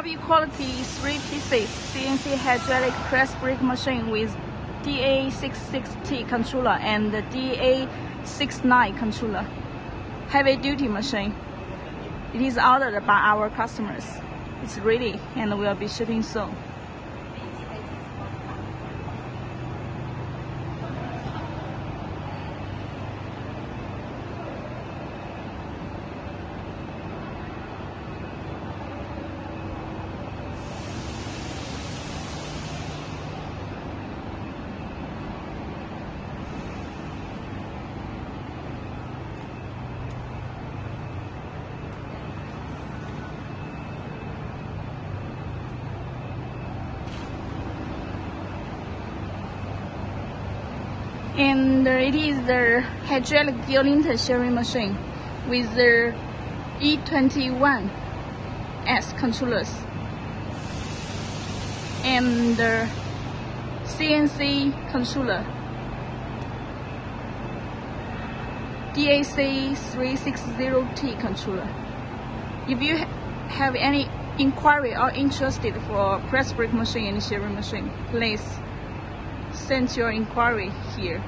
W quality 3 pieces CNC hydraulic press brake machine with DA66T controller and the DA69 controller. Heavy duty machine. It is ordered by our customers. It's ready and will be shipping soon. And it is the hydraulic guillotine shearing machine with the E21S controllers and the CNC controller DAC360T controller. If you have any inquiry or interested for press brake machine and shearing machine, please send your inquiry here.